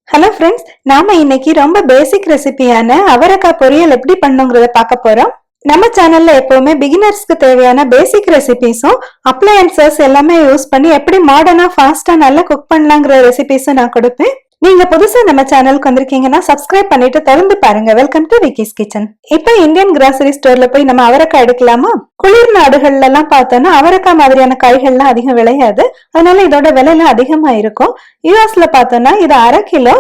Hello friends, நாம இன்னைக்கு ரொம்ப பேசிக் ரெசிபியான அவரைக்காய் பொரியல் எப்படி பண்ணுங்கிறத பார்க்க போறோம். நம்ம சேனல்ல எப்பவுமே பிகினர்ஸ்க்கு தேவையான பேசிக் ரெசிபிஸும் அப்ளையன்சஸ் எல்லாமே யூஸ் பண்ணி எப்படி மாடர்னா ஃபாஸ்டா நல்லா குக் பண்ணலாங்கிற ரெசிபிஸும் நான் கொடுப்பேன். நீங்க புதுசா நம்ம சேனலுக்கு வந்திருக்கீங்கன்னா சப்ஸ்கிரைப் பண்ணிட்டு தொடர்ந்து பாருங்க. Welcome to Vicky's kitchen. இப்ப இந்தியன் கிராசரி ஸ்டோர்ல போய் நம்ம அவரைக்காய் எடுக்கலாமா? குளிர் நாடுகள்ல எல்லாம் பார்த்தோம்னா அவரைக்காய் மாதிரியான காய்கள்லாம் அதிகம் விளையாது, அதனால இதோட விலைலாம் அதிகமா இருக்கும். யூஎஸ்ல பார்த்தோம்னா இது அரை கிலோ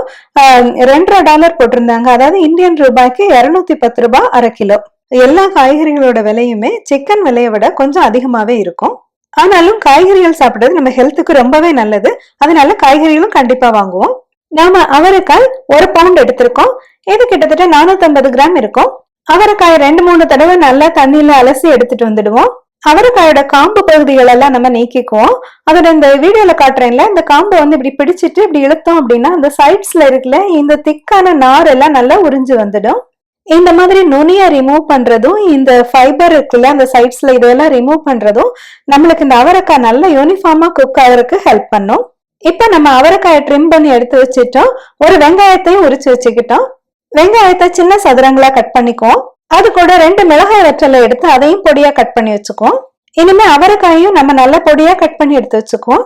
$2.5 போட்டிருந்தாங்க. அதாவது இந்தியன் ரூபாய்க்கு 210 ரூபாய் அரை கிலோ. எல்லா காய்கறிகளோட விலையுமே சிக்கன் விலையை விட கொஞ்சம் அதிகமாவே இருக்கும். ஆனாலும் காய்கறிகள் சாப்பிடுறது நம்ம ஹெல்த்துக்கு ரொம்பவே நல்லது, அதனால காய்கறிகளும் கண்டிப்பா வாங்குவோம். நாம அவரைக்காய் 1 பவுண்ட் எடுத்திருக்கோம். இது கிட்டத்தட்ட 450 கிராம் இருக்கும். அவரைக்காய் 2-3 தடவை நல்லா தண்ணியில அலசி எடுத்துட்டு வந்துடுவோம். அவரைக்காயோட காம்பு பகுதிகள் எல்லாம் நம்ம நீக்கிக்குவோம். அதோட இந்த வீடியோல காட்டுறேன்ல, இந்த காம்பை வந்து இப்படி பிடிச்சிட்டு இப்படி இழுத்தோம் அப்படின்னா அந்த சைட்ஸ்ல இருக்குல்ல இந்த திக்கான நார் எல்லாம் நல்லா உறிஞ்சு வந்துடும். இந்த மாதிரி நுனிய ரிமூவ் பண்றதும் இந்த ஃபைபர் இருக்குல்ல அந்த சைட்ஸ்ல இதெல்லாம் ரிமூவ் பண்றதும் நம்மளுக்கு இந்த அவரைக்காய் நல்லா யூனிஃபார்மா குக் ஆகிறதுக்கு ஹெல்ப் பண்ணும். இப்ப நம்ம அவரைக்காயை ட்ரிம் பண்ணி எடுத்து வச்சுட்டோம். ஒரு வெங்காயத்தையும் உரிச்சு வச்சுக்கிட்டோம். வெங்காயத்தை சின்ன சதுரங்களா கட் பண்ணிக்குவோம். அது கூட 2 மிளகாய் வற்றலை எடுத்து அதையும் பொடியா கட் பண்ணி வச்சுக்குவோம். இனிமே அவரைக்காயும் நம்ம நல்லா பொடியா கட் பண்ணி எடுத்து வச்சுக்குவோம்.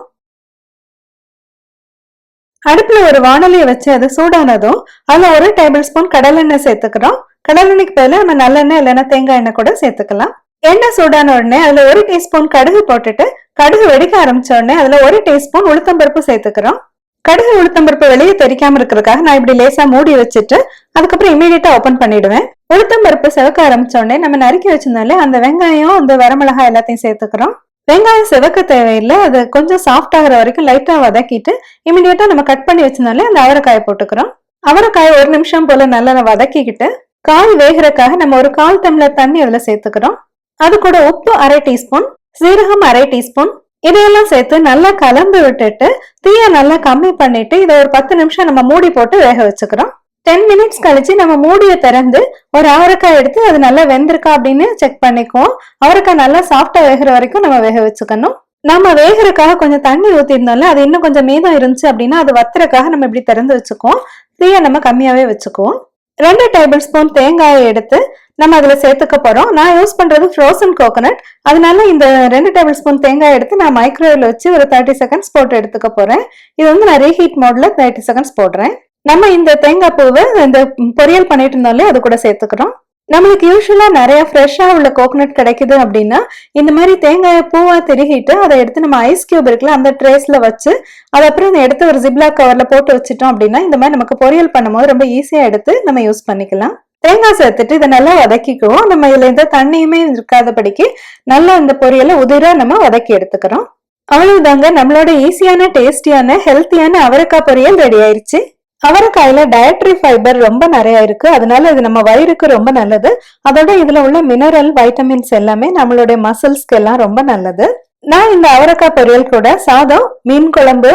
அடுப்புல ஒரு வாணலியை வச்சு அது சூடானதும் அதுல 1 டேபிள் ஸ்பூன் கடலெண்ணெய் சேர்த்துக்கிறோம். கடலெண்ணெய்க்கு பதிலா நம்ம நல்லெண்ணெய் இல்லைன்னா தேங்காய் எண்ணெய் கூட சேர்த்துக்கலாம். எண்ணெய் சூடான உடனே அதுல 1 டீஸ்பூன் கடுகு போட்டுட்டு கடுகு வெடிக்க ஆரம்பிச்ச உடனே அதுல 1 டீஸ்பூன் உளுத்தம்பருப்பு சேர்த்துக்கிறோம். கடுகு உளுத்தம்பருப்பு வெளியே தெரிக்காம இருக்கிறதுக்காக நான் இப்படி லேசா மூடி வச்சுட்டு அதுக்கப்புறம் இமீடியட்டா ஓபன் பண்ணிடுவேன். உளுத்தம்பருப்பு செவக்க ஆரம்பிச்ச உடனே நம்ம நறுக்கி வச்சிருந்தாலே அந்த வெங்காயம் அந்த வரமிளகாய் எல்லாத்தையும் சேர்த்துக்கிறோம். வெங்காயம் செவக்க தேவையில்லை, அது கொஞ்சம் சாஃப்ட் ஆகிற வரைக்கும் லைட்டா வதக்கிட்டு இமீடியட்டா நம்ம கட் பண்ணி வச்சிருந்தாலே அந்த அவரைக்காயை போட்டுக்கிறோம். அவரைக்காயை 1 நிமிஷம் போல நல்லா வதக்கிக்கிட்டு காய் வேகிறதுக்காக நம்ம ஒரு 1/4 டம்ளர் தண்ணி அதுல சேர்த்துக்கிறோம். அது கூட உப்பு 1/2 டீஸ்பூன், சீரகம் 1/2 டீஸ்பூன், இதையெல்லாம் சேர்த்து நல்லா கலந்து விட்டுட்டு தீய நல்லா கம்மி பண்ணிட்டு இதை ஒரு 10 நிமிஷம் நம்ம மூடி போட்டு வேக வச்சுக்கிறோம். 10 மினிட்ஸ் கழிச்சு நம்ம மூடியை திறந்து ஒரு அவரைக்காய் எடுத்து அது நல்லா வெந்திருக்கா அப்படின்னு செக் பண்ணிக்குவோம். அவரைக்காய் நல்லா சாஃப்டா வேகிற வரைக்கும் நம்ம வேக வச்சுக்கணும். நம்ம வேகிறதுக்காக கொஞ்சம் தண்ணி ஊத்திருந்தோம்ல, அது இன்னும் கொஞ்சம் மீதம் இருந்துச்சு அப்படின்னா அது வத்துறதுக்காக நம்ம இப்படி திறந்து வச்சுக்குவோம். தீய நம்ம கம்மியாவே வச்சுக்குவோம். 2 டேபிள் ஸ்பூன் தேங்காயை எடுத்து நம்ம அதுல சேர்த்துக்க போறோம். நான் யூஸ் பண்றது ஃப்ரோசன் கோகோனட், அதனால இந்த 2 டேபிள் ஸ்பூன் தேங்காய் எடுத்து நான் மைக்ரோவேவ்ல வச்சு ஒரு 30 செகண்ட்ஸ் போட்டு எடுத்துக்க போறேன். இது வந்து நான் ரீஹீட் மோட்ல 30 செகண்ட்ஸ் போடுறேன். நம்ம இந்த தேங்காய் பூவை இந்த பொரியல் பண்ணிட்டு இருந்தாலே அது கூட சேர்த்துக்கிறோம். நம்மளுக்கு யூஸ்வலா நிறைய ஃப்ரெஷ்ஷா உள்ள கோகோனட் கிடைக்குது அப்படின்னா இந்த மாதிரி தேங்காயை பூவா திருகிட்டு அதை எடுத்து நம்ம ஐஸ் கியூப் இருக்குல்ல அந்த ட்ரேஸ்ல வச்சு அதை அப்புறம் எடுத்து ஒரு ஜிப்லாக் கவர்ல போட்டு வச்சுட்டோம் அப்படின்னா இந்த மாதிரி நமக்கு பொரியல் பண்ணும்போது ரொம்ப ஈஸியா எடுத்து நம்ம யூஸ் பண்ணிக்கலாம். தேங்காய் சேர்த்துட்டு இதை நல்லா வதக்கிக்குவோம். நம்ம இதுல எந்த தண்ணியுமே இருக்காதபடிக்கு நல்லா இந்த பொரியலை உதிரா நம்ம வதக்கி எடுத்துக்கிறோம். அவ்வளவுதாங்க, நம்மளோட ஈஸியான டேஸ்டியான ஹெல்த்தியான அவரைக்காய் பொரியல் ரெடி ஆயிடுச்சு. அவரைக்காயில டயட்ரி ஃபைபர் ரொம்ப நிறைய இருக்கு, அதனால இது நம்ம வயிறுக்கு ரொம்ப நல்லது. அதோட இதுல உள்ள மினரல் வைட்டமின்ஸ் எல்லாமே நம்மளுடைய மசில்ஸ்க்கு எல்லாம் ரொம்ப நல்லது. நான் இந்த அவரைக்காய் பொரியல் கூட சாதம், மீன் குழம்பு,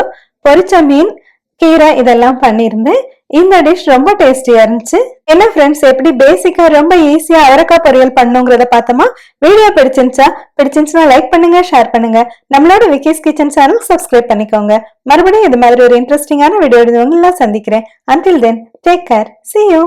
பொரிச்ச மீன், கீரை இதெல்லாம் பண்ணியிருந்தேன். இந்த டிஷ் ரொம்ப டேஸ்டியா இருந்துச்சு. என்ன ஃப்ரெண்ட்ஸ், எப்படி பேசிக்கா ரொம்ப ஈஸியா அவரைக்காய் பொரியல் பண்ணுங்கிறத பார்த்தோமா? வீடியோ பிடிச்சிருந்துச்சுன்னா லைக் பண்ணுங்க, ஷேர் பண்ணுங்க. நம்மளோட விக்கிஸ் கிச்சன் சேனல் சப்ஸ்கிரைப் பண்ணிக்கோங்க. மறுபடியும் இது மாதிரி ஒரு இன்ட்ரெஸ்டிங்கான வீடியோ உங்களை சந்திக்கிறேன். Until then, take care. See you.